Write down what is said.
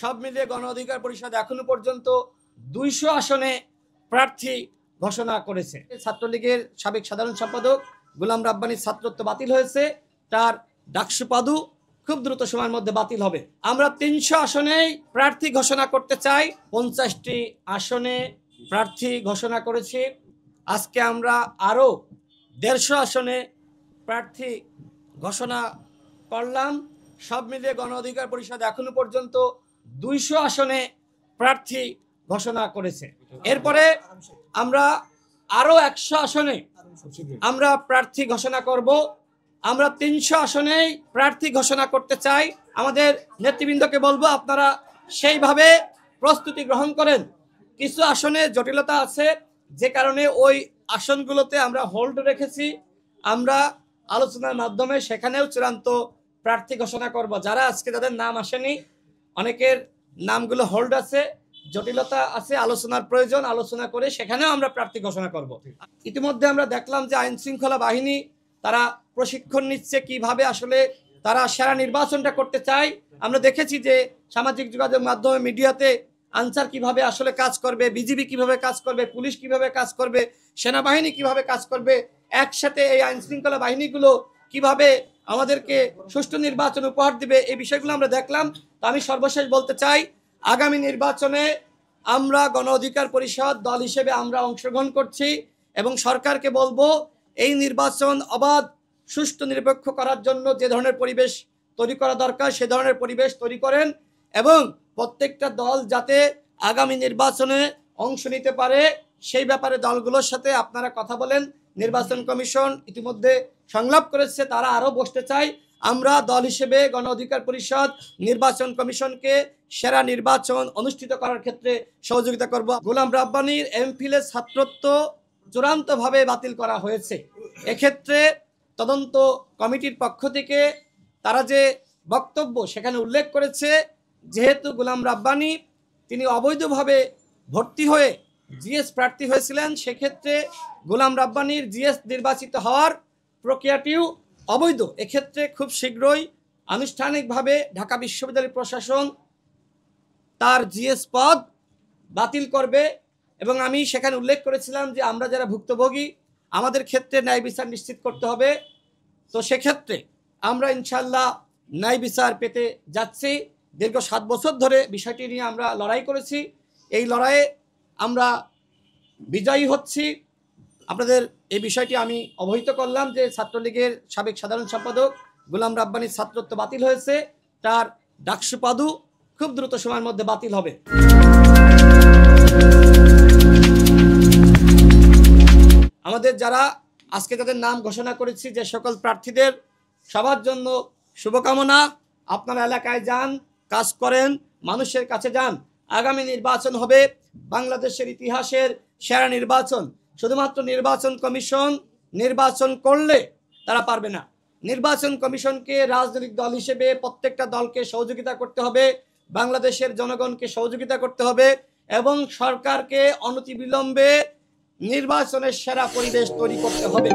সব মিলিয়ে গণ অধিকার পরিষদ এখনো পর্যন্ত 200 আসনে প্রার্থী ঘোষণা করেছে। ছাত্রলীগের সাবেক সাধারণ সম্পাদক গোলাম রাব্বানীর ছাত্রত্ব বাতিল হয়েছে, তার ডাকসু পাদু খুব দ্রুত সময়ের মধ্যে বাতিল হবে। আমরা 300 আসনেই প্রার্থী ঘোষণা করতে চাই। 50টি আসনে প্রার্থী ঘোষণা করেছি। আজকে আমরা আরও 150 আসনে প্রার্থী ঘোষণা করলাম। সব মিলিয়ে গণ অধিকার পরিষদ এখনো পর্যন্ত 200 আসনে প্রার্থী ঘোষণা করেছে। এরপরে আমরা আরও 100 আসনে আমরা প্রার্থী ঘোষণা করব। আমরা 300 আসনেই প্রার্থী ঘোষণা করতে চাই। আমাদের নেতৃবৃন্দকে বলবো, আপনারা সেইভাবে প্রস্তুতি গ্রহণ করেন। কিছু আসনে জটিলতা আছে, যে কারণে ওই আসনগুলোতে আমরা হোল্ড রেখেছি। আমরা আলোচনার মাধ্যমে সেখানেও চূড়ান্ত প্রার্থী ঘোষণা করব। যারা আজকে তাদের নাম আসেনি, অনেকের নামগুলো হোল্ড আছে, জটিলতা আছে, আলোচনার প্রয়োজন, আলোচনা করে সেখানেও আমরা প্রার্থী ঘোষণা করব। ইতিমধ্যে আমরা দেখলাম যে আইন শৃঙ্খলা বাহিনী তারা প্রশিক্ষণ নিচ্ছে কিভাবে আসলে তারা সেরা নির্বাচনটা করতে চায়। আমরা দেখেছি যে সামাজিক যোগাযোগ মাধ্যমে মিডিয়াতে আনসার কিভাবে আসলে কাজ করবে, বিজিবি কিভাবে কাজ করবে, পুলিশ কিভাবে কাজ করবে, সেনাবাহিনী কিভাবে কাজ করবে, একসাথে এই আইন শৃঙ্খলা বাহিনীগুলো কিভাবে আমাদেরকে সুষ্ঠু নির্বাচন উপহার দিবে, এই বিষয়গুলো আমরা দেখলাম। তো আমি সর্বশেষ বলতে চাই, আগামী নির্বাচনে আমরা গণ অধিকার পরিষদ দল হিসেবে আমরা অংশগ্রহণ করছি এবং সরকারকে বলবো এই নির্বাচন অবাধ, সুষ্ঠু, নিরপেক্ষ করার জন্য যে ধরনের পরিবেশ তৈরি করা দরকার সে ধরনের পরিবেশ তৈরি করেন এবং প্রত্যেকটা দল যাতে আগামী নির্বাচনে অংশ নিতে পারে সেই ব্যাপারে দলগুলোর সাথে আপনারা কথা বলেন। নির্বাচন কমিশন ইতিমধ্যে সংলাপ করেছে, তারা আরও বসতে চাই। আমরা দল হিসেবে গণ অধিকার পরিষদ নির্বাচন কমিশনকে সেরা নির্বাচন অনুষ্ঠিত করার ক্ষেত্রে সহযোগিতা করব। গোলাম রাব্বানীর এমফিলের ছাত্রত্ব চূড়ান্তভাবে বাতিল করা হয়েছে। এক্ষেত্রে তদন্ত কমিটির পক্ষ থেকে তারা যে বক্তব্য সেখানে উল্লেখ করেছে, যেহেতু গোলাম রাব্বানী তিনি অবৈধভাবে ভর্তি হয়ে জিএস প্রার্থী হয়েছিলেন, সেক্ষেত্রে গোলাম রাব্বানীর জিএস নির্বাচিত হওয়ার প্রক্রিয়াটিও অবৈধ। এক্ষেত্রে খুব শীঘ্রই আনুষ্ঠানিকভাবে ঢাকা বিশ্ববিদ্যালয় প্রশাসন তার জিএস পদ বাতিল করবে এবং আমি সেখানে উল্লেখ করেছিলাম যে আমরা যারা ভুক্তভোগী আমাদের ক্ষেত্রে ন্যায় বিচার নিশ্চিত করতে হবে। তো সেক্ষেত্রে আমরা ইনশাল্লাহ ন্যায় বিচার পেতে যাচ্ছি। দীর্ঘ 7 বছর ধরে বিষয়টি নিয়ে আমরা লড়াই করেছি, এই লড়াইয়ে আমরা বিজয়ী হচ্ছি। আপনাদের এই বিষয়টি আমি অবহিত করলাম যে ছাত্রলীগের সাবেক সাধারণ সম্পাদক গোলাম রাব্বানীর ছাত্রত্ব বাতিল হয়েছে, তার ডাকসু পাদু খুব দ্রুত সময়ের মধ্যে বাতিল হবে। আমাদের যারা আজকে তাদের নাম ঘোষণা করেছি, যে সকল প্রার্থীদের সবার জন্য শুভকামনা। আপনারা এলাকায় যান, কাজ করেন, মানুষের কাছে যান। আগামী নির্বাচন হবে বাংলাদেশের ইতিহাসের সেরা নির্বাচন। শুধুমাত্র নির্বাচন কমিশন নির্বাচন করলে তারা পারবে না। নির্বাচন কমিশনকে রাজনৈতিক দল হিসেবে প্রত্যেকটা দলকে সহযোগিতা করতে হবে, বাংলাদেশের জনগণকে সহযোগিতা করতে হবে এবং সরকারকে অনতিবিলম্বে নির্বাচনের সেরা পরিবেশ তৈরি করতে হবে।